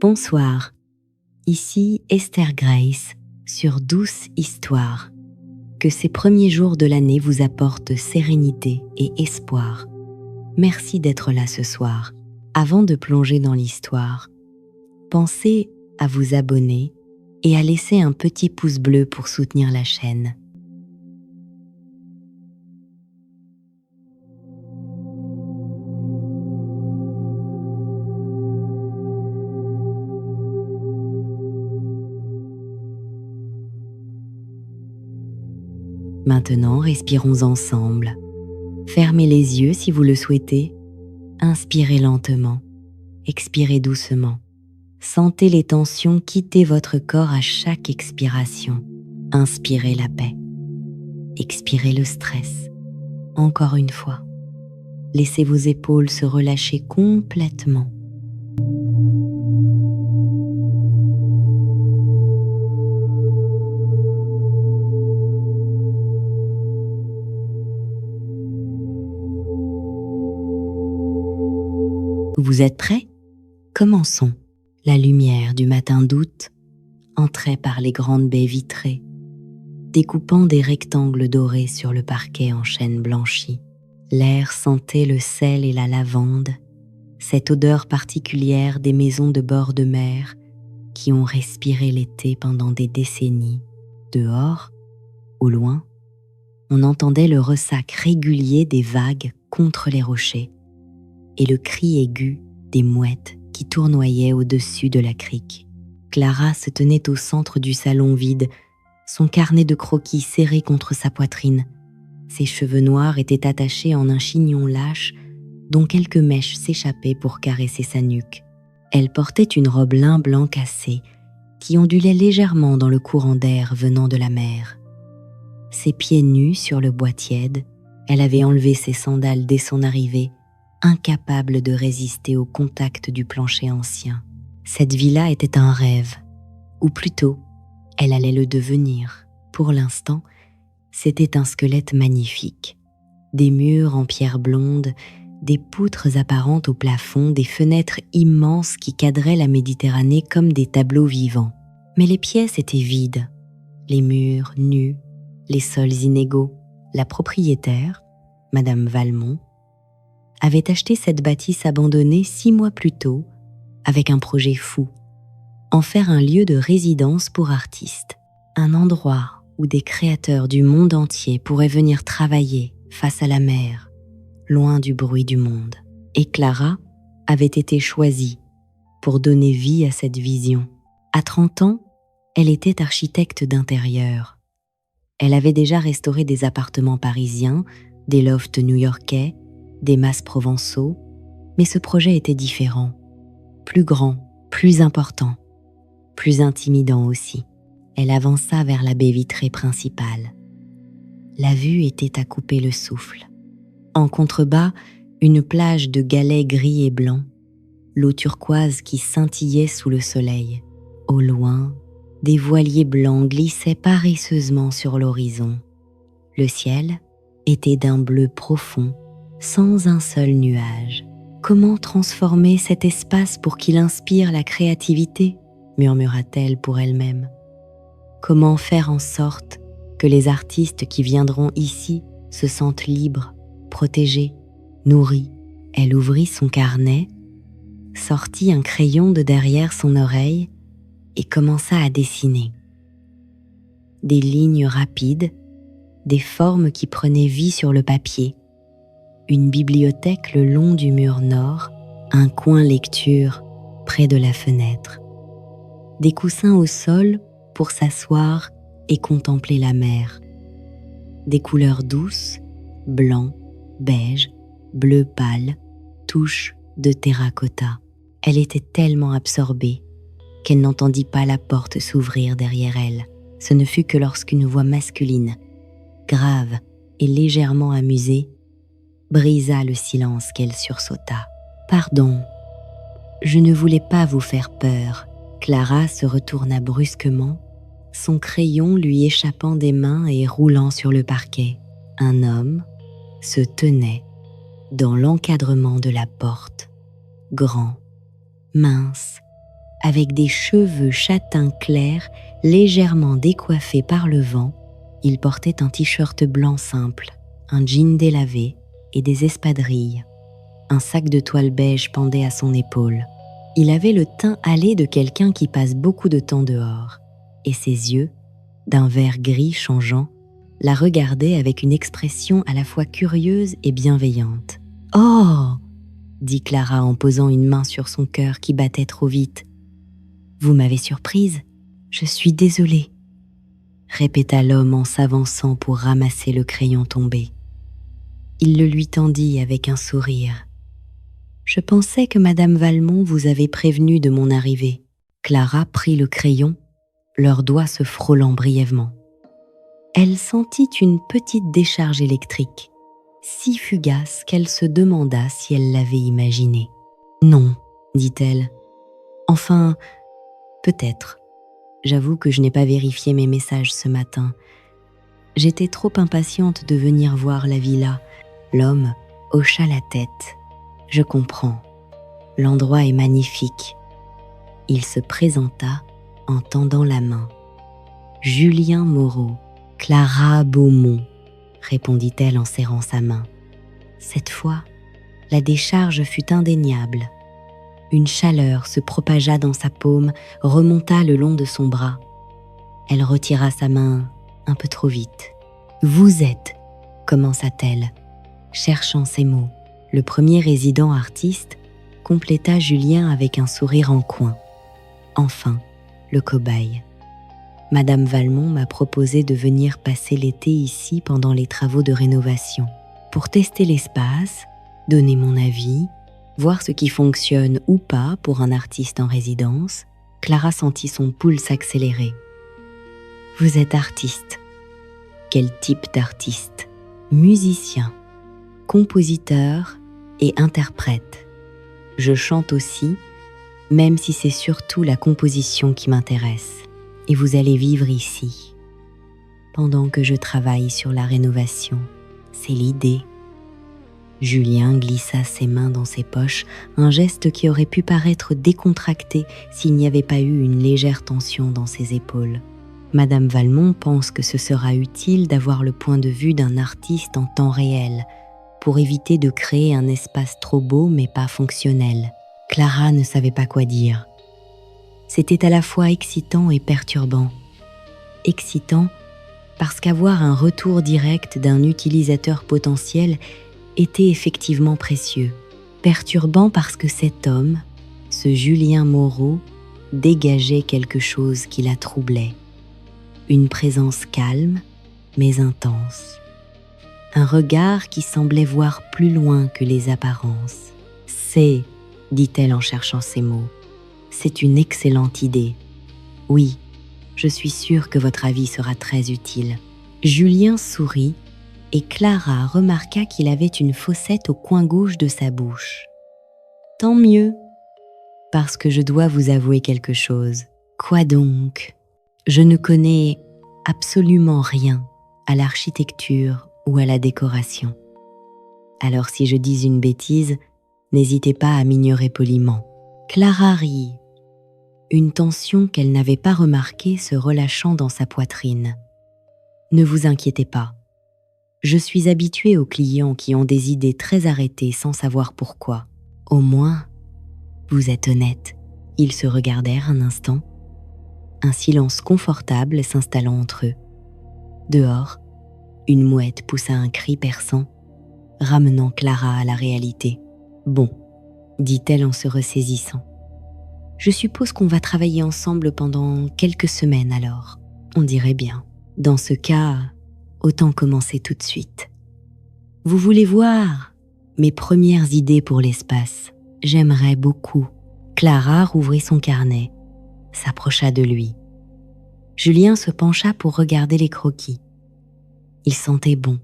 Bonsoir, ici Esther Grace sur Douce Histoire. Que ces premiers jours de l'année vous apportent sérénité et espoir. Merci d'être là ce soir. Avant de plonger dans l'histoire, pensez à vous abonner et à laisser un petit pouce bleu pour soutenir la chaîne. Maintenant, respirons ensemble. Fermez les yeux si vous le souhaitez. Inspirez lentement. Expirez doucement. Sentez les tensions quitter votre corps à chaque expiration. Inspirez la paix. Expirez le stress. Encore une fois. Laissez vos épaules se relâcher complètement. Vous êtes prêts? Commençons. La lumière du matin d'août entrait par les grandes baies vitrées, découpant des rectangles dorés sur le parquet en chêne blanchi. L'air sentait le sel et la lavande, cette odeur particulière des maisons de bord de mer qui ont respiré l'été pendant des décennies. Dehors, au loin, on entendait le ressac régulier des vagues contre les rochers et le cri aigu des mouettes qui tournoyaient au-dessus de la crique. Clara se tenait au centre du salon vide, son carnet de croquis serré contre sa poitrine. Ses cheveux noirs étaient attachés en un chignon lâche dont quelques mèches s'échappaient pour caresser sa nuque. Elle portait une robe lin blanc cassée qui ondulait légèrement dans le courant d'air venant de la mer. Ses pieds nus sur le bois tiède, elle avait enlevé ses sandales dès son arrivée, incapable de résister au contact du plancher ancien. Cette villa était un rêve, ou plutôt, elle allait le devenir. Pour l'instant, c'était un squelette magnifique. Des murs en pierre blonde, des poutres apparentes au plafond, des fenêtres immenses qui cadraient la Méditerranée comme des tableaux vivants. Mais les pièces étaient vides, les murs nus, les sols inégaux. La propriétaire, Madame Valmont, avait acheté cette bâtisse abandonnée 6 mois plus tôt avec un projet fou, en faire un lieu de résidence pour artistes, un endroit où des créateurs du monde entier pourraient venir travailler face à la mer, loin du bruit du monde. Et Clara avait été choisie pour donner vie à cette vision. À 30 ans, elle était architecte d'intérieur. Elle avait déjà restauré des appartements parisiens, des lofts new-yorkais, des masses provençaux, mais ce projet était différent, plus grand, plus important, plus intimidant aussi. Elle avança vers la baie vitrée principale. La vue était à couper le souffle. En contrebas, une plage de galets gris et blancs, l'eau turquoise qui scintillait sous le soleil. Au loin, des voiliers blancs glissaient paresseusement sur l'horizon. Le ciel était d'un bleu profond, sans un seul nuage. Comment transformer cet espace pour qu'il inspire la créativité, murmura-t-elle pour elle-même. Comment faire en sorte que les artistes qui viendront ici se sentent libres, protégés, nourris. Elle ouvrit son carnet, sortit un crayon de derrière son oreille et commença à dessiner. Des lignes rapides, des formes qui prenaient vie sur le papier. Une bibliothèque le long du mur nord, un coin lecture près de la fenêtre. Des coussins au sol pour s'asseoir et contempler la mer. Des couleurs douces, blanc, beige, bleu pâle, touches de terracotta. Elle était tellement absorbée qu'elle n'entendit pas la porte s'ouvrir derrière elle. Ce ne fut que lorsqu'une voix masculine, grave et légèrement amusée, brisa le silence qu'elle sursauta. « Pardon, je ne voulais pas vous faire peur. » Clara se retourna brusquement, son crayon lui échappant des mains et roulant sur le parquet. Un homme se tenait dans l'encadrement de la porte, grand, mince, avec des cheveux châtains clairs légèrement décoiffés par le vent. Il portait un t-shirt blanc simple, un jean délavé et des espadrilles. Un sac de toile beige pendait à son épaule. Il avait le teint hâlé de quelqu'un qui passe beaucoup de temps dehors, et ses yeux, d'un vert gris changeant, la regardaient avec une expression à la fois curieuse et bienveillante. « Oh !» dit Clara en posant une main sur son cœur qui battait trop vite. « Vous m'avez surprise, je suis désolée, » répéta l'homme en s'avançant pour ramasser le crayon tombé. Il le lui tendit avec un sourire. « Je pensais que Madame Valmont vous avait prévenu de mon arrivée. » Clara prit le crayon, leurs doigts se frôlant brièvement. Elle sentit une petite décharge électrique, si fugace qu'elle se demanda si elle l'avait imaginée. « Non, dit-elle. Enfin, peut-être. J'avoue que je n'ai pas vérifié mes messages ce matin. J'étais trop impatiente de venir voir la villa. » L'homme hocha la tête. « Je comprends. L'endroit est magnifique. » Il se présenta en tendant la main. « Julien Moreau, Clara Beaumont, » répondit-elle en serrant sa main. Cette fois, la décharge fut indéniable. Une chaleur se propagea dans sa paume, remonta le long de son bras. Elle retira sa main un peu trop vite. « Vous êtes, » commença-t-elle, cherchant ses mots. Le premier résident artiste compléta Julien avec un sourire en coin. Enfin, le cobaye. « Madame Valmont m'a proposé de venir passer l'été ici pendant les travaux de rénovation, pour tester l'espace, donner mon avis, voir ce qui fonctionne ou pas pour un artiste en résidence. » Clara sentit son pouls s'accélérer. « Vous êtes artiste. Quel type d'artiste ? Musicien, compositeur et interprète. Je chante aussi, même si c'est surtout la composition qui m'intéresse. Et vous allez vivre ici, pendant que je travaille sur la rénovation. C'est l'idée. » Julien glissa ses mains dans ses poches, un geste qui aurait pu paraître décontracté s'il n'y avait pas eu une légère tension dans ses épaules. Madame Valmont pense que ce sera utile d'avoir le point de vue d'un artiste en temps réel, pour éviter de créer un espace trop beau mais pas fonctionnel. Clara ne savait pas quoi dire. C'était à la fois excitant et perturbant. Excitant parce qu'avoir un retour direct d'un utilisateur potentiel était effectivement précieux. Perturbant parce que cet homme, ce Julien Moreau, dégageait quelque chose qui la troublait. Une présence calme, mais intense. Un regard qui semblait voir plus loin que les apparences. « C'est, » dit-elle en cherchant ses mots, « c'est une excellente idée. Oui, je suis sûre que votre avis sera très utile. » Julien sourit et Clara remarqua qu'il avait une fossette au coin gauche de sa bouche. « Tant mieux, parce que je dois vous avouer quelque chose. »« Quoi donc ? » ?»« Je ne connais absolument rien à l'architecture ou à la décoration. Alors si je dis une bêtise, n'hésitez pas à m'ignorer poliment. » Clara rit, une tension qu'elle n'avait pas remarquée se relâchant dans sa poitrine. « Ne vous inquiétez pas. Je suis habituée aux clients qui ont des idées très arrêtées sans savoir pourquoi. Au moins, vous êtes honnête. » Ils se regardèrent un instant, un silence confortable s'installant entre eux. Dehors, une mouette poussa un cri perçant, ramenant Clara à la réalité. « Bon, » dit-elle en se ressaisissant. « Je suppose qu'on va travailler ensemble pendant quelques semaines alors. On dirait bien. Dans ce cas, autant commencer tout de suite. Vous voulez voir mes premières idées pour l'espace? J'aimerais beaucoup. » Clara rouvrit son carnet, s'approcha de lui. Julien se pencha pour regarder les croquis. Il sentait bon.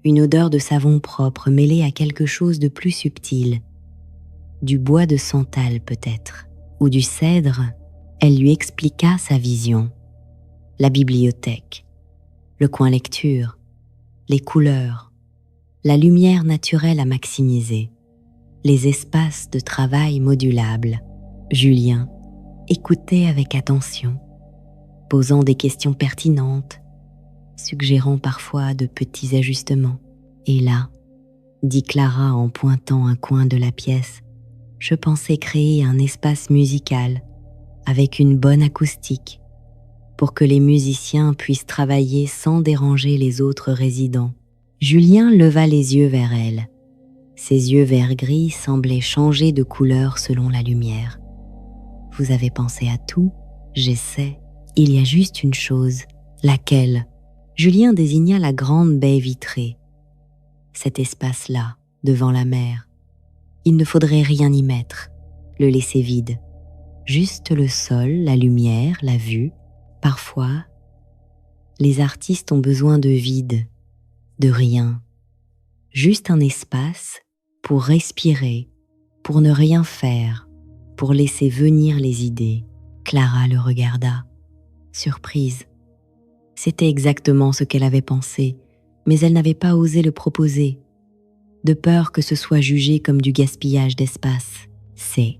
Une odeur de savon propre mêlée à quelque chose de plus subtil. Du bois de santal peut-être, ou du cèdre. Elle lui expliqua sa vision. La bibliothèque, le coin lecture, les couleurs, la lumière naturelle à maximiser, les espaces de travail modulables. Julien écoutait avec attention, posant des questions pertinentes, suggérant parfois de petits ajustements. Et là, dit Clara en pointant un coin de la pièce, je pensais créer un espace musical avec une bonne acoustique pour que les musiciens puissent travailler sans déranger les autres résidents. Julien leva les yeux vers elle. Ses yeux vert-gris semblaient changer de couleur selon la lumière. « Vous avez pensé à tout ? J'essaie. Il y a juste une chose. » « Laquelle ?» Julien désigna la grande baie vitrée. Cet espace-là, devant la mer. Il ne faudrait rien y mettre, le laisser vide. Juste le sol, la lumière, la vue. Parfois, les artistes ont besoin de vide, de rien. Juste un espace pour respirer, pour ne rien faire, pour laisser venir les idées. Clara le regarda, surprise. C'était exactement ce qu'elle avait pensé, mais elle n'avait pas osé le proposer, de peur que ce soit jugé comme du gaspillage d'espace. « C'est, »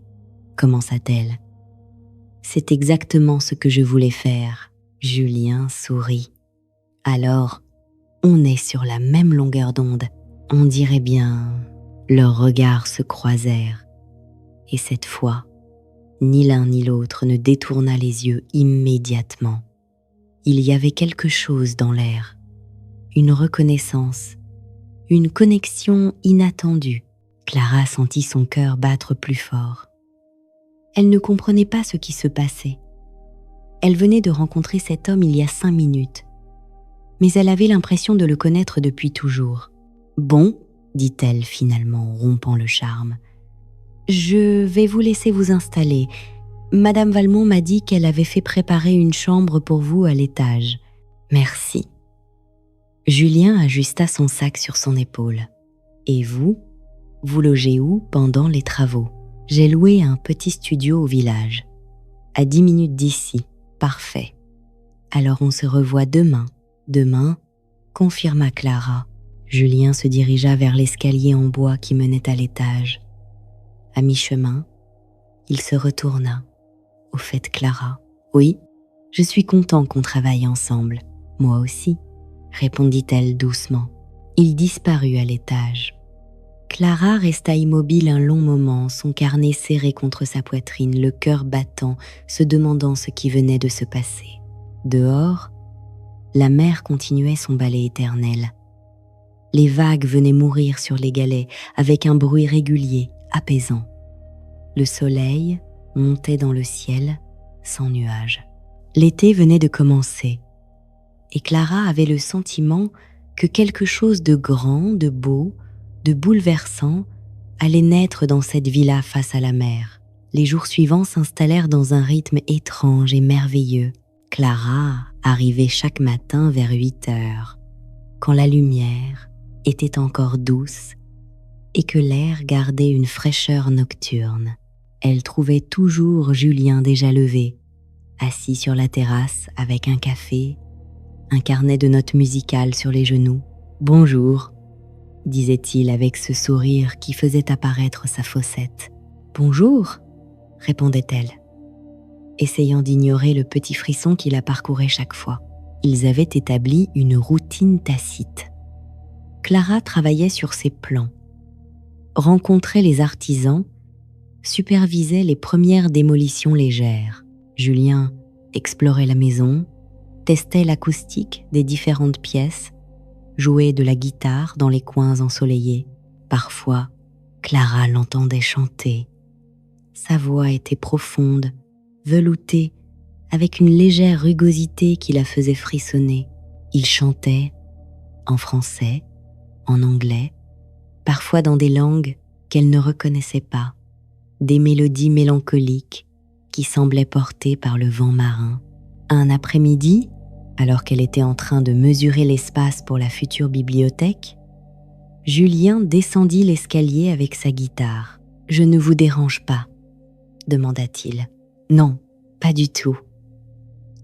commença-t-elle. « C'est exactement ce que je voulais faire. » Julien sourit. « Alors, on est sur la même longueur d'onde. On dirait bien... » Leurs regards se croisèrent. Et cette fois, ni l'un ni l'autre ne détourna les yeux immédiatement. Il y avait quelque chose dans l'air, une reconnaissance, une connexion inattendue. Clara sentit son cœur battre plus fort. Elle ne comprenait pas ce qui se passait. Elle venait de rencontrer cet homme il y a 5 minutes, mais elle avait l'impression de le connaître depuis toujours. « Bon, » dit-elle finalement, rompant le charme, « je vais vous laisser vous installer. Madame Valmont m'a dit qu'elle avait fait préparer une chambre pour vous à l'étage. Merci. » Julien ajusta son sac sur son épaule. « Et vous, vous logez où pendant les travaux ? » « J'ai loué un petit studio au village. À 10 minutes d'ici. Parfait. Alors on se revoit demain. » « Demain, » confirma Clara. Julien se dirigea vers l'escalier en bois qui menait à l'étage. À mi-chemin, il se retourna. « Au fait, Clara, oui, je suis content qu'on travaille ensemble. Moi aussi, » répondit-elle doucement. Il disparut à l'étage. Clara resta immobile un long moment, son carnet serré contre sa poitrine, le cœur battant, se demandant ce qui venait de se passer. Dehors, la mer continuait son balai éternel. Les vagues venaient mourir sur les galets avec un bruit régulier, apaisant. Le soleil montait dans le ciel, sans nuages. L'été venait de commencer, et Clara avait le sentiment que quelque chose de grand, de beau, de bouleversant allait naître dans cette villa face à la mer. Les jours suivants s'installèrent dans un rythme étrange et merveilleux. Clara arrivait chaque matin vers 8 heures, quand la lumière était encore douce et que l'air gardait une fraîcheur nocturne. Elle trouvait toujours Julien déjà levé, assis sur la terrasse avec un café, un carnet de notes musicales sur les genoux. « Bonjour », disait-il avec ce sourire qui faisait apparaître sa fossette. « Bonjour », répondait-elle, essayant d'ignorer le petit frisson qui la parcourait chaque fois. Ils avaient établi une routine tacite. Clara travaillait sur ses plans, rencontrait les artisans, supervisait les premières démolitions légères. Julien explorait la maison, testait l'acoustique des différentes pièces, jouait de la guitare dans les coins ensoleillés. Parfois, Clara l'entendait chanter. Sa voix était profonde, veloutée, avec une légère rugosité qui la faisait frissonner. Il chantait en français, en anglais, parfois dans des langues qu'elle ne reconnaissait pas, des mélodies mélancoliques qui semblaient portées par le vent marin. Un après-midi, alors qu'elle était en train de mesurer l'espace pour la future bibliothèque, Julien descendit l'escalier avec sa guitare. « Je ne vous dérange pas ?» demanda-t-il. « Non, pas du tout. »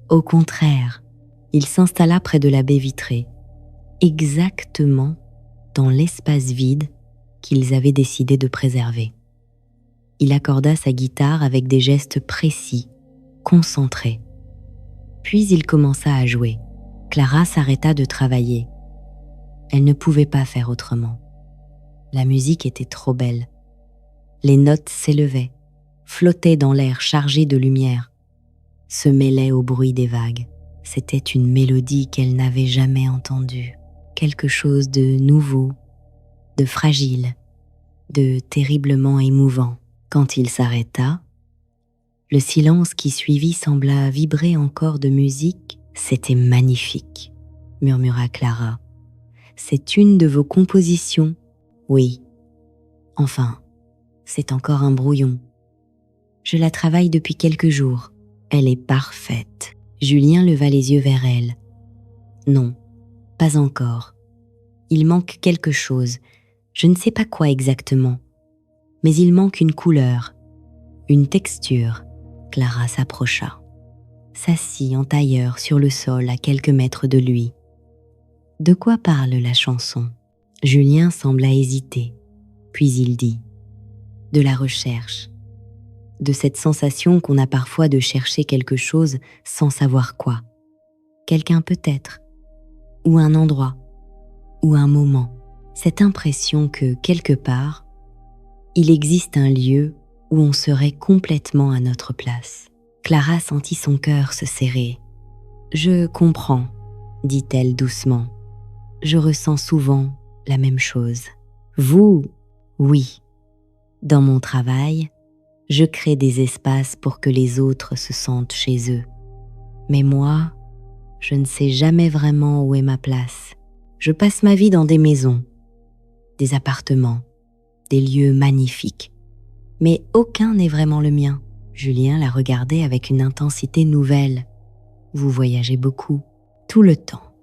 Au contraire, il s'installa près de la baie vitrée, exactement dans l'espace vide qu'ils avaient décidé de préserver. Il accorda sa guitare avec des gestes précis, concentré. Puis il commença à jouer. Clara s'arrêta de travailler. Elle ne pouvait pas faire autrement. La musique était trop belle. Les notes s'élevaient, flottaient dans l'air chargé de lumière, se mêlaient au bruit des vagues. C'était une mélodie qu'elle n'avait jamais entendue. Quelque chose de nouveau, de fragile, de terriblement émouvant. Quand il s'arrêta, le silence qui suivit sembla vibrer encore de musique. « C'était magnifique », murmura Clara. « C'est une de vos compositions ?»« Oui. Enfin, c'est encore un brouillon. Je la travaille depuis quelques jours. Elle est parfaite. » Julien leva les yeux vers elle. « Non, pas encore. Il manque quelque chose. Je ne sais pas quoi exactement. Mais il manque une couleur, une texture. » Clara s'approcha, s'assit en tailleur sur le sol à quelques mètres de lui. « De quoi parle la chanson ?» Julien sembla hésiter, puis il dit « De la recherche, de cette sensation qu'on a parfois de chercher quelque chose sans savoir quoi. Quelqu'un peut-être, ou un endroit, ou un moment. Cette impression que, quelque part, il existe un lieu où on serait complètement à notre place. » Clara sentit son cœur se serrer. « Je comprends, » dit-elle doucement. « Je ressens souvent la même chose. Vous, oui. Dans mon travail, je crée des espaces pour que les autres se sentent chez eux. Mais moi, je ne sais jamais vraiment où est ma place. Je passe ma vie dans des maisons, des appartements, des lieux magnifiques. Mais aucun n'est vraiment le mien. » Julien la regardait avec une intensité nouvelle. « Vous voyagez beaucoup, tout le temps.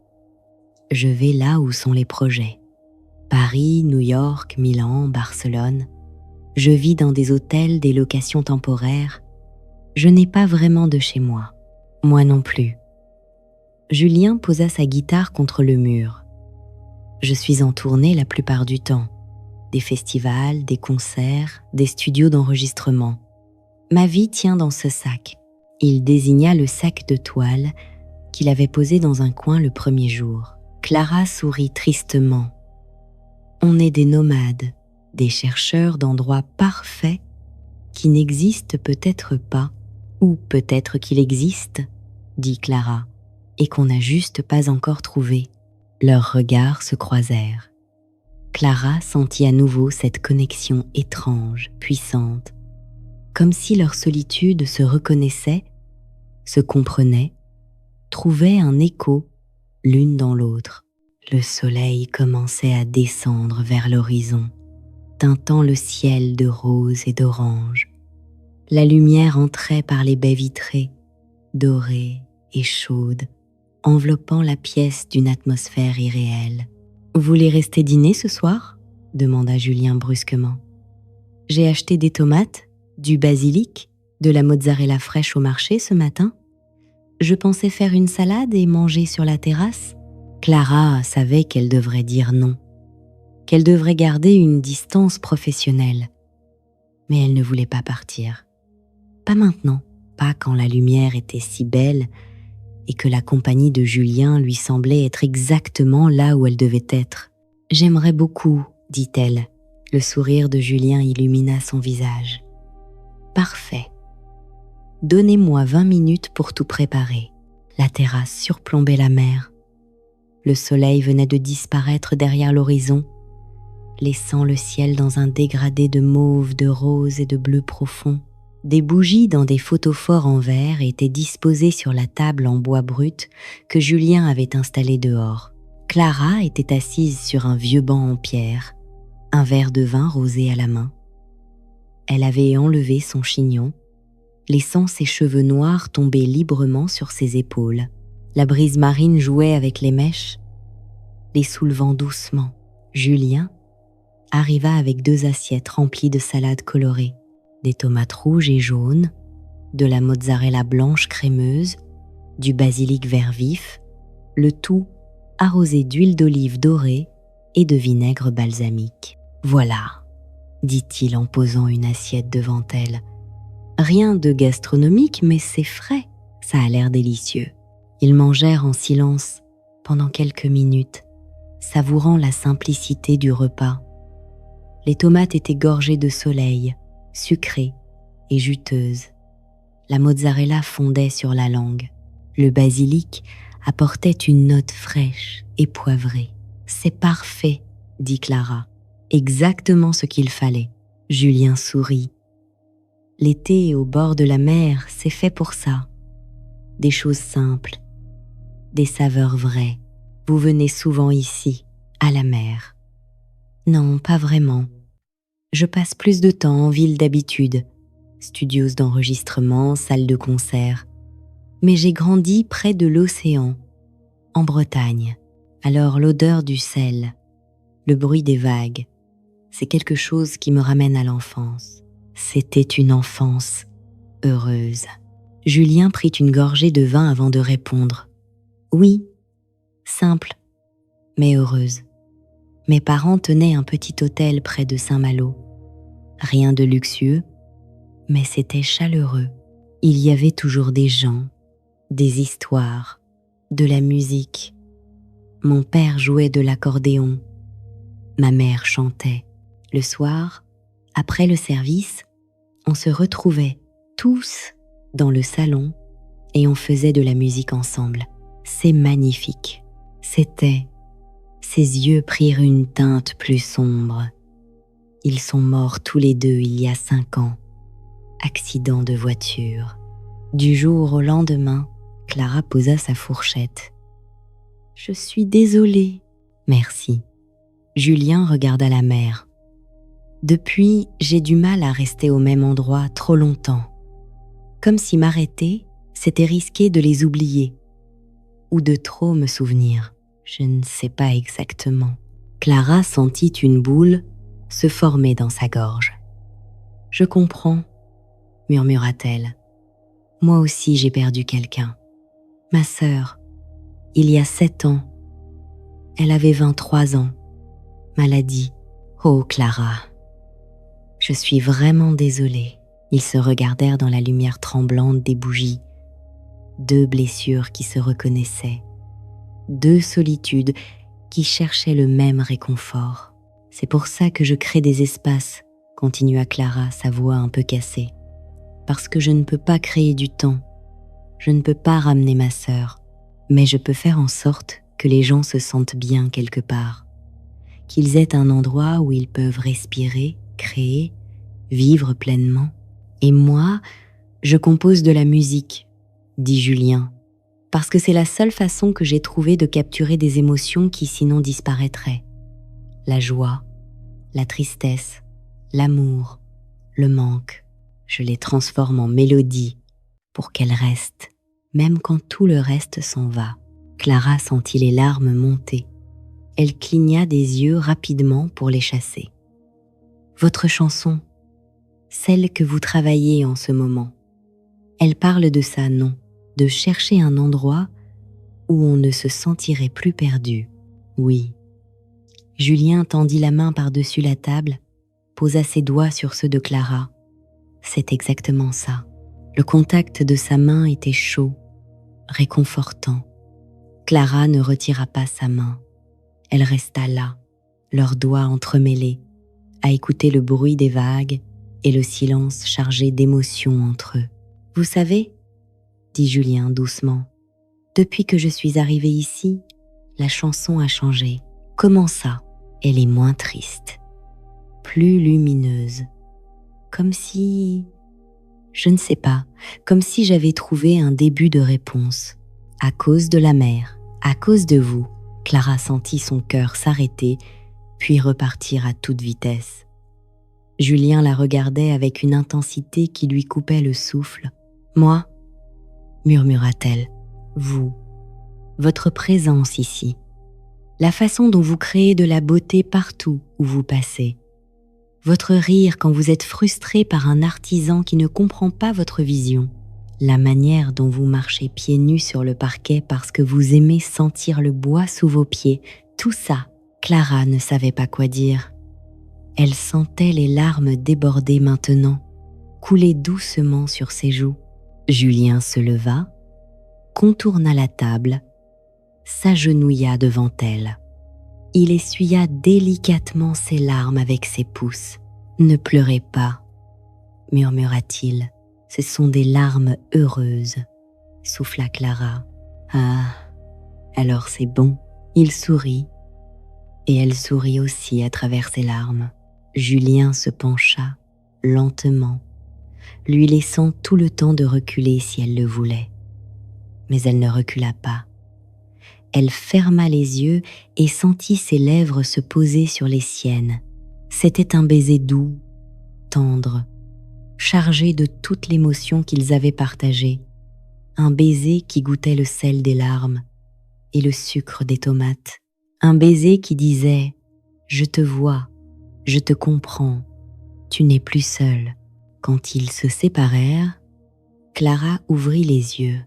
Je vais là où sont les projets. Paris, New York, Milan, Barcelone. Je vis dans des hôtels, des locations temporaires. Je n'ai pas vraiment de chez moi. Moi non plus. » Julien posa sa guitare contre le mur. « Je suis en tournée la plupart du temps. Des festivals, des concerts, des studios d'enregistrement. Ma vie tient dans ce sac. » Il désigna le sac de toile qu'il avait posé dans un coin le premier jour. Clara sourit tristement. « On est des nomades, des chercheurs d'endroits parfaits qui n'existent peut-être pas, ou peut-être qu'il existe, dit Clara, et qu'on n'a juste pas encore trouvé. » Leurs regards se croisèrent. Clara sentit à nouveau cette connexion étrange, puissante, comme si leur solitude se reconnaissait, se comprenait, trouvait un écho l'une dans l'autre. Le soleil commençait à descendre vers l'horizon, teintant le ciel de rose et d'orange. La lumière entrait par les baies vitrées, dorée et chaude, enveloppant la pièce d'une atmosphère irréelle. « Vous voulez rester dîner ce soir ?» demanda Julien brusquement. « J'ai acheté des tomates, du basilic, de la mozzarella fraîche au marché ce matin. Je pensais faire une salade et manger sur la terrasse. » Clara savait qu'elle devrait dire non, qu'elle devrait garder une distance professionnelle. Mais elle ne voulait pas partir. Pas maintenant, pas quand la lumière était si belle et que la compagnie de Julien lui semblait être exactement là où elle devait être. « J'aimerais beaucoup, » dit-elle. Le sourire de Julien illumina son visage. « Parfait. Donnez-moi 20 minutes pour tout préparer. » La terrasse surplombait la mer. Le soleil venait de disparaître derrière l'horizon, laissant le ciel dans un dégradé de mauve, de rose et de bleu profond. Des bougies dans des photophores en verre étaient disposées sur la table en bois brut que Julien avait installée dehors. Clara était assise sur un vieux banc en pierre, un verre de vin rosé à la main. Elle avait enlevé son chignon, laissant ses cheveux noirs tomber librement sur ses épaules. La brise marine jouait avec les mèches, les soulevant doucement. Julien arriva avec 2 assiettes remplies de salades colorées, des tomates rouges et jaunes, de la mozzarella blanche crémeuse, du basilic vert vif, le tout arrosé d'huile d'olive dorée et de vinaigre balsamique. « Voilà », dit-il en posant une assiette devant elle, « Rien de gastronomique, mais c'est frais. Ça a l'air délicieux. Ils mangèrent en silence pendant quelques minutes, savourant la simplicité du repas. Les tomates étaient gorgées de soleil, sucrées et juteuses. La mozzarella fondait sur la langue. Le basilic apportait une note fraîche et poivrée. « C'est parfait », dit Clara. « Exactement ce qu'il fallait. » Julien sourit. L'été au bord de la mer, c'est fait pour ça. Des choses simples, des saveurs vraies. Vous venez souvent ici, à la mer. Non, pas vraiment. Je passe plus de temps en ville d'habitude, studios d'enregistrement, salles de concert. Mais j'ai grandi près de l'océan, en Bretagne. Alors l'odeur du sel, le bruit des vagues, c'est quelque chose qui me ramène à l'enfance. C'était une enfance heureuse. Julien prit une gorgée de vin avant de répondre. Oui, simple, mais heureuse. Mes parents tenaient un petit hôtel près de Saint-Malo. Rien de luxueux, mais c'était chaleureux. Il y avait toujours des gens, des histoires, de la musique. Mon père jouait de l'accordéon. Ma mère chantait. Le soir, après le service, on se retrouvait tous dans le salon et on faisait de la musique ensemble. C'est magnifique. C'était. Ses yeux prirent une teinte plus sombre. Ils sont morts tous les deux il y a 5 ans. Accident de voiture. Du jour au lendemain, Clara posa sa fourchette. « Je suis désolée. »« Merci. » Julien regarda la mer. Depuis, j'ai du mal à rester au même endroit trop longtemps. Comme si m'arrêter, c'était risquer de les oublier. Ou de trop me souvenir. Je ne sais pas exactement. Clara sentit une boule se former dans sa gorge. « Je comprends, » murmura-t-elle. « Moi aussi j'ai perdu quelqu'un. Ma sœur, il y a 7 ans. Elle avait 23 ans. Maladie. Oh Clara. Je suis vraiment désolée. » Ils se regardèrent dans la lumière tremblante des bougies. 2 blessures qui se reconnaissaient. 2 solitudes qui cherchaient le même réconfort. « C'est pour ça que je crée des espaces, » continua Clara, sa voix un peu cassée. « Parce que je ne peux pas créer du temps. Je ne peux pas ramener ma sœur, mais je peux faire en sorte que les gens se sentent bien quelque part. Qu'ils aient un endroit où ils peuvent respirer, créer, vivre pleinement. Et moi, je compose de la musique, » dit Julien, « parce que c'est la seule façon que j'ai trouvée de capturer des émotions qui sinon disparaîtraient. La joie, la tristesse, l'amour, le manque. Je les transforme en mélodies pour qu'elles restent, même quand tout le reste s'en va. » Clara sentit les larmes monter. Elle cligna des yeux rapidement pour les chasser. « Votre chanson, celle que vous travaillez en ce moment, elle parle de ça, non, de chercher un endroit où on ne se sentirait plus perdu. Oui. » Julien tendit la main par-dessus la table, posa ses doigts sur ceux de Clara. C'est exactement ça. Le contact de sa main était chaud, réconfortant. Clara ne retira pas sa main. Elle resta là, leurs doigts entremêlés, à écouter le bruit des vagues et le silence chargé d'émotions entre eux. « Vous savez, » dit Julien doucement, « depuis que je suis arrivée ici, la chanson a changé. Comment ça ? Elle est moins triste, plus lumineuse, comme si... Je ne sais pas, comme si j'avais trouvé un début de réponse. À cause de la mer, à cause de vous. » Clara sentit son cœur s'arrêter, puis repartir à toute vitesse. Julien la regardait avec une intensité qui lui coupait le souffle. « Moi » murmura-t-elle. « Vous, votre présence ici, la façon dont vous créez de la beauté partout où vous passez, votre rire quand vous êtes frustré par un artisan qui ne comprend pas votre vision, la manière dont vous marchez pieds nus sur le parquet parce que vous aimez sentir le bois sous vos pieds, tout ça, Clara ne savait pas quoi dire. Elle sentait les larmes déborder maintenant. coulait doucement sur ses joues. Julien se leva, contourna la table, s'agenouilla devant elle. Il essuya délicatement ses larmes avec ses pouces. « Ne pleurez pas », murmura-t-il. « Ce sont des larmes heureuses », souffla Clara. « Ah, alors c'est bon. » Il sourit, et elle sourit aussi à travers ses larmes. Julien se pencha, lentement, lui laissant tout le temps de reculer si elle le voulait. Mais elle ne recula pas. Elle ferma les yeux et sentit ses lèvres se poser sur les siennes. C'était un baiser doux, tendre, chargé de toute l'émotion qu'ils avaient partagée. Un baiser qui goûtait le sel des larmes et le sucre des tomates. Un baiser qui disait « Je te vois, je te comprends, tu n'es plus seule ». Quand ils se séparèrent, Clara ouvrit les yeux.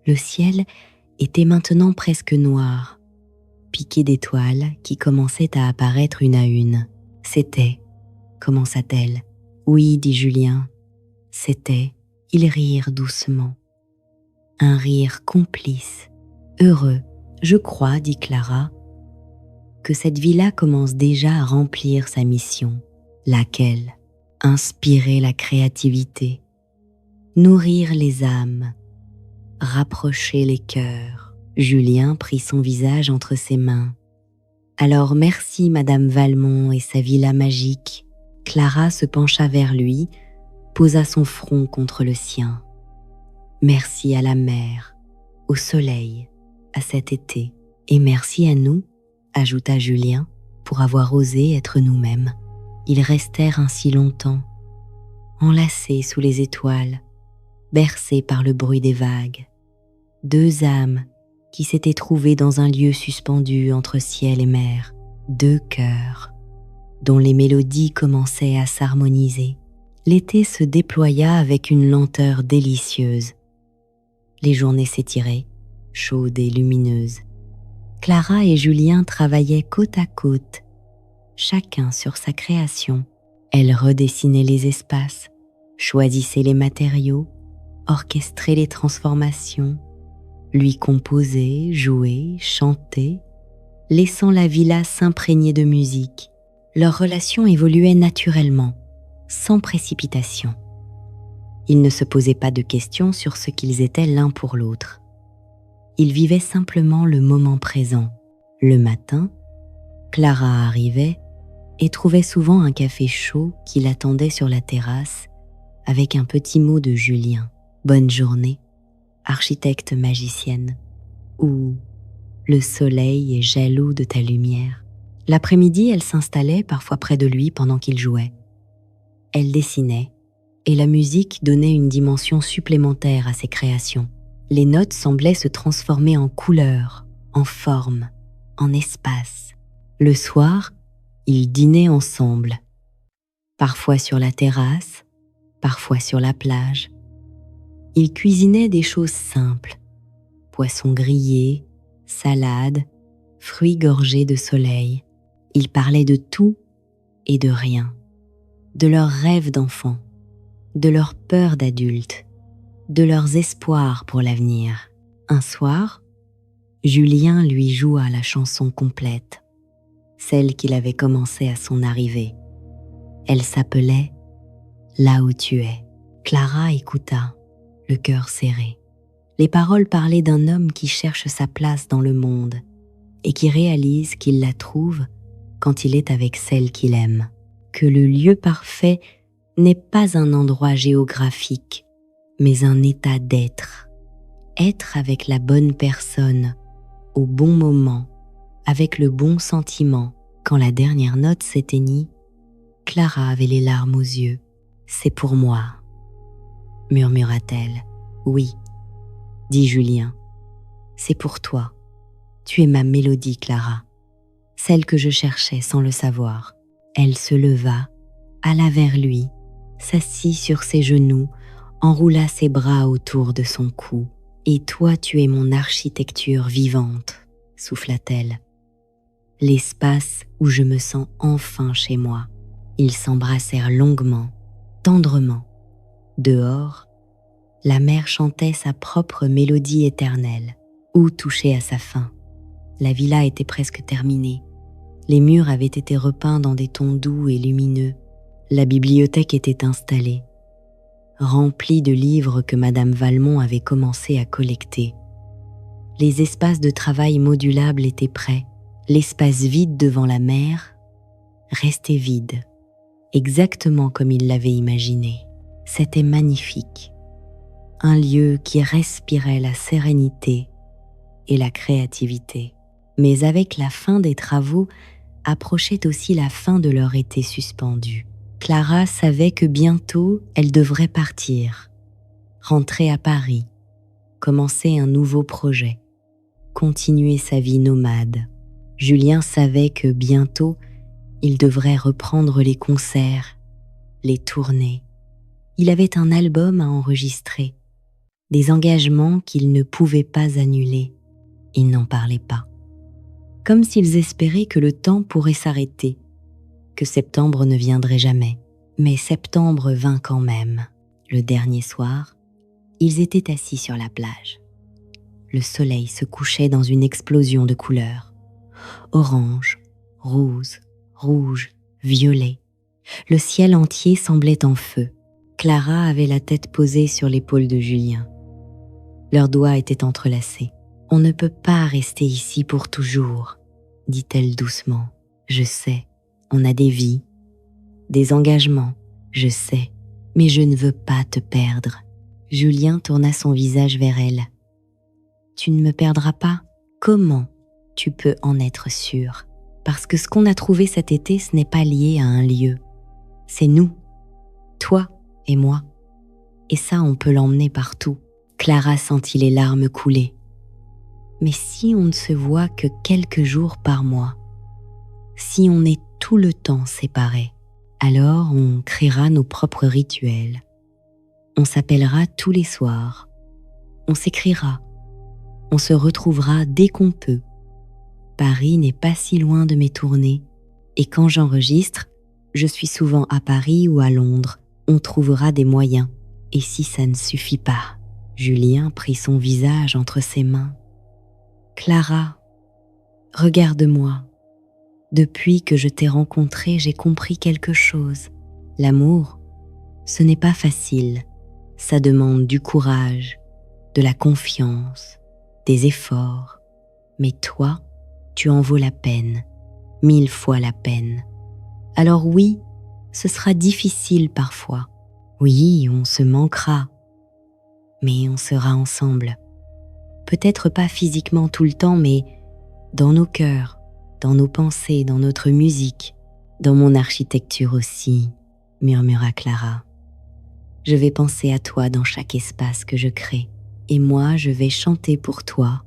Le ciel était maintenant presque noir, piqué d'étoiles qui commençaient à apparaître une à une. « C'était », commença-t-elle. « Oui, dit Julien, c'était. » Ils rirent doucement. Un rire complice, heureux. « Je crois, dit Clara, que cette villa commence déjà à remplir sa mission. » Laquelle ? Inspirer la créativité, nourrir les âmes, rapprocher les cœurs. Julien prit son visage entre ses mains. « Alors merci Madame Valmont et sa villa magique. » Clara se pencha vers lui, posa son front contre le sien. « Merci à la mer, au soleil, à cet été. Et merci à nous, » ajouta Julien, « pour avoir osé être nous-mêmes. » Ils restèrent ainsi longtemps, enlacés sous les étoiles, bercés par le bruit des vagues. Deux âmes qui s'étaient trouvées dans un lieu suspendu entre ciel et mer. Deux cœurs dont les mélodies commençaient à s'harmoniser. L'été se déploya avec une lenteur délicieuse. Les journées s'étiraient, chaudes et lumineuses. Clara et Julien travaillaient côte à côte, chacun sur sa création. Elle redessinait les espaces, choisissait les matériaux, orchestrait les transformations, lui composait, jouait, chantait, laissant la villa s'imprégner de musique. Leur relation évoluait naturellement, sans précipitation. Ils ne se posaient pas de questions sur ce qu'ils étaient l'un pour l'autre. Ils vivaient simplement le moment présent. Le matin, Clara arrivait et trouvait souvent un café chaud qui l'attendait sur la terrasse avec un petit mot de Julien. « Bonne journée, architecte magicienne » ou « Le soleil est jaloux de ta lumière ». L'après-midi, elle s'installait parfois près de lui pendant qu'il jouait. Elle dessinait et la musique donnait une dimension supplémentaire à ses créations. Les notes semblaient se transformer en couleurs, en formes, en espace. Le soir, ils dînaient ensemble, parfois sur la terrasse, parfois sur la plage. Ils cuisinaient des choses simples, poissons grillés, salades, fruits gorgés de soleil. Ils parlaient de tout et de rien, de leurs rêves d'enfants, de leurs peurs d'adultes, de leurs espoirs pour l'avenir. Un soir, Julien lui joua la chanson complète, celle qu'il avait commencée à son arrivée. Elle s'appelait « Là où tu es ». Clara écouta, le cœur serré. Les paroles parlaient d'un homme qui cherche sa place dans le monde et qui réalise qu'il la trouve quand il est avec celle qu'il aime. Que le lieu parfait n'est pas un endroit géographique, mais un état d'être. Être avec la bonne personne, au bon moment, avec le bon sentiment. Quand la dernière note s'éteignit, Clara avait les larmes aux yeux. « C'est pour moi », murmura-t-elle. « Oui, » dit Julien, « c'est pour toi. Tu es ma mélodie, Clara, celle que je cherchais sans le savoir. » Elle se leva, alla vers lui, s'assit sur ses genoux, enroula ses bras autour de son cou. « Et toi, tu es mon architecture vivante, » souffla-t-elle. « L'espace où je me sens enfin chez moi. » Ils s'embrassèrent longuement, tendrement. Dehors, la mer chantait sa propre mélodie éternelle, ou touchait à sa fin. La villa était presque terminée. Les murs avaient été repeints dans des tons doux et lumineux. La bibliothèque était installée, remplie de livres que Madame Valmont avait commencé à collecter. Les espaces de travail modulables étaient prêts. L'espace vide devant la mer restait vide, exactement comme il l'avait imaginé. C'était magnifique. Un lieu qui respirait la sérénité et la créativité. Mais avec la fin des travaux, approchait aussi la fin de leur été suspendu. Clara savait que bientôt elle devrait partir, rentrer à Paris, commencer un nouveau projet, continuer sa vie nomade. Julien savait que bientôt il devrait reprendre les concerts, les tournées. Il avait un album à enregistrer, des engagements qu'il ne pouvait pas annuler. Il n'en parlait pas. Comme s'ils espéraient que le temps pourrait s'arrêter, que septembre ne viendrait jamais. Mais septembre vint quand même. Le dernier soir, ils étaient assis sur la plage. Le soleil se couchait dans une explosion de couleurs. Orange, rose, rouge, violet. Le ciel entier semblait en feu. Clara avait la tête posée sur l'épaule de Julien. Leurs doigts étaient entrelacés. « On ne peut pas rester ici pour toujours », dit-elle doucement. « Je sais, on a des vies, des engagements, je sais, mais je ne veux pas te perdre. » Julien tourna son visage vers elle. « Tu ne me perdras pas ? Comment tu peux en être sûre ? Parce que ce qu'on a trouvé cet été, ce n'est pas lié à un lieu. C'est nous, toi et moi. Et ça, on peut l'emmener partout. » Clara sentit les larmes couler. « Mais si on ne se voit que quelques jours par mois, si on est tout le temps séparés, alors on créera nos propres rituels. On s'appellera tous les soirs. On s'écrira. On se retrouvera dès qu'on peut. Paris n'est pas si loin de mes tournées. Et quand j'enregistre, je suis souvent à Paris ou à Londres. On trouvera des moyens. Et si ça ne suffit pas ?» Julien prit son visage entre ses mains. « Clara, regarde-moi. Depuis que je t'ai rencontrée, j'ai compris quelque chose. L'amour, ce n'est pas facile. Ça demande du courage, de la confiance, des efforts. Mais toi, tu en vaux la peine, 1000 fois la peine. Alors oui, ce sera difficile parfois. Oui, on se manquera. Mais on sera ensemble. Peut-être pas physiquement tout le temps, mais dans nos cœurs, dans nos pensées, dans notre musique, dans mon architecture aussi, murmura Clara. Je vais penser à toi dans chaque espace que je crée, et moi je vais chanter pour toi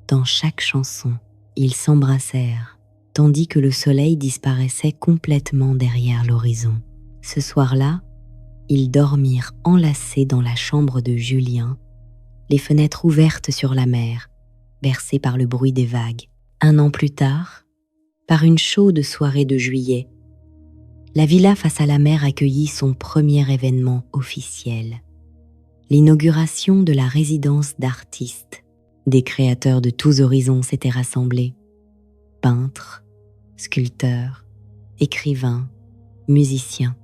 dans chaque chanson. » Ils s'embrassèrent, tandis que le soleil disparaissait complètement derrière l'horizon. Ce soir-là, ils dormirent enlacés dans la chambre de Julien, les fenêtres ouvertes sur la mer, bercées par le bruit des vagues. 1 an plus tard, par une chaude soirée de juillet, la villa face à la mer accueillit son premier événement officiel, l'inauguration de la résidence d'artistes. Des créateurs de tous horizons s'étaient rassemblés, peintres, sculpteurs, écrivains, musiciens.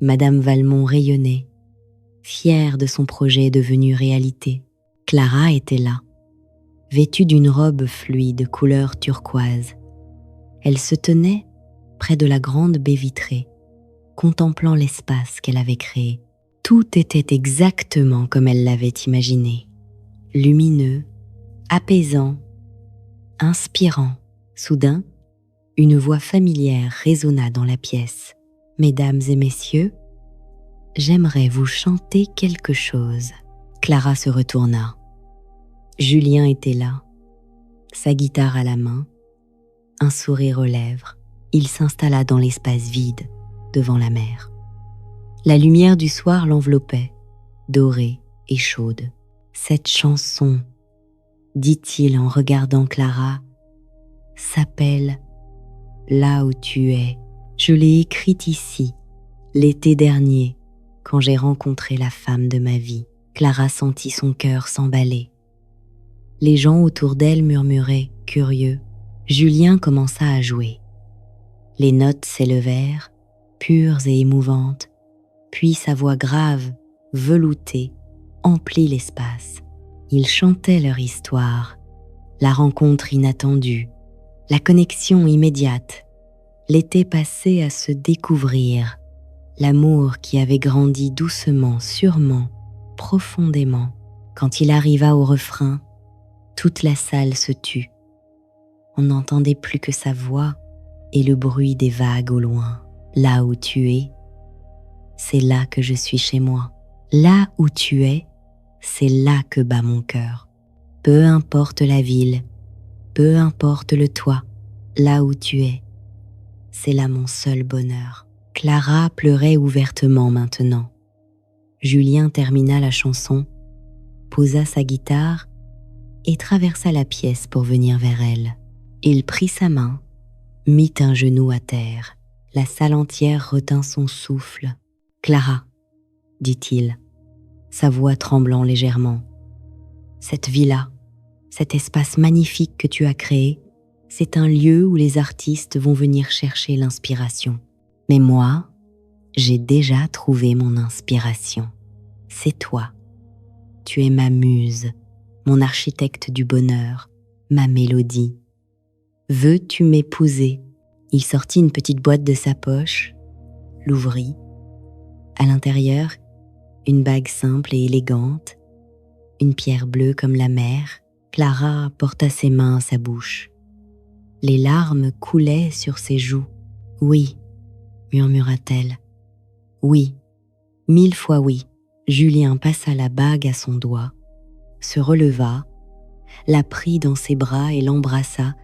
Madame Valmont rayonnait, fière de son projet devenu réalité. Clara était là, vêtue d'une robe fluide couleur turquoise. Elle se tenait près de la grande baie vitrée, contemplant l'espace qu'elle avait créé. Tout était exactement comme elle l'avait imaginé, lumineux, apaisant, inspirant. Soudain, une voix familière résonna dans la pièce. « Mesdames et messieurs, j'aimerais vous chanter quelque chose. » Clara se retourna. Julien était là, sa guitare à la main, un sourire aux lèvres. Il s'installa dans l'espace vide, devant la mer. La lumière du soir l'enveloppait, dorée et chaude. « Cette chanson, dit-il en regardant Clara, s'appelle « Là où tu es ». Je l'ai écrite ici, l'été dernier, quand j'ai rencontré la femme de ma vie. Clara sentit son cœur s'emballer. Les gens autour d'elle murmuraient, curieux. Julien commença à jouer. Les notes s'élevèrent, pures et émouvantes, puis sa voix grave, veloutée, emplit l'espace. Ils chantaient leur histoire, la rencontre inattendue, la connexion immédiate, l'été passé à se découvrir, l'amour qui avait grandi doucement, sûrement, profondément. Quand il arriva au refrain, toute la salle se tut. On n'entendait plus que sa voix et le bruit des vagues au loin. Là où tu es, c'est là que je suis chez moi. Là où tu es, c'est là que bat mon cœur. Peu importe la ville, peu importe le toit, là où tu es, c'est là mon seul bonheur. Clara pleurait ouvertement maintenant. Julien termina la chanson, posa sa guitare et traversa la pièce pour venir vers elle. Il prit sa main, mit un genou à terre. La salle entière retint son souffle. « Clara, dit-il, sa voix tremblant légèrement, cette villa, cet espace magnifique que tu as créé, c'est un lieu où les artistes vont venir chercher l'inspiration. Mais moi, j'ai déjà trouvé mon inspiration. C'est toi. Tu es ma muse, mon architecte du bonheur, ma mélodie. Veux-tu m'épouser ?» Il sortit une petite boîte de sa poche, l'ouvrit. À l'intérieur, une bague simple et élégante, une pierre bleue comme la mer. Clara porta ses mains à sa bouche. Les larmes coulaient sur ses joues. « Oui, » murmura-t-elle. « Oui, 1000 fois oui. » Julien passa la bague à son doigt, se releva, la prit dans ses bras et l'embrassa,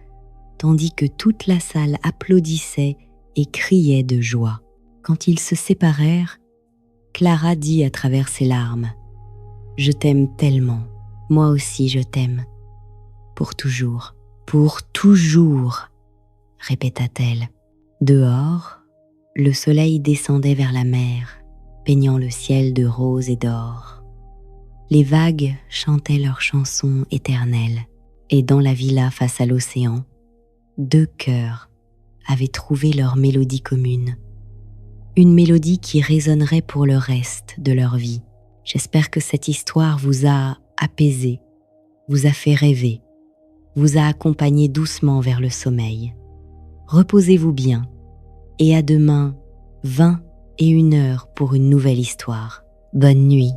tandis que toute la salle applaudissait et criait de joie. Quand ils se séparèrent, Clara dit à travers ses larmes « Je t'aime tellement, moi aussi je t'aime. Pour toujours, répéta-t-elle. Dehors, le soleil descendait vers la mer, peignant le ciel de rose et d'or. Les vagues chantaient leurs chansons éternelles, et dans la villa face à l'océan, 2 cœurs avaient trouvé leur mélodie commune. Une mélodie qui résonnerait pour le reste de leur vie. J'espère que cette histoire vous a apaisé, vous a fait rêver, vous a accompagné doucement vers le sommeil. Reposez-vous bien et à demain, 21 h pour une nouvelle histoire. Bonne nuit.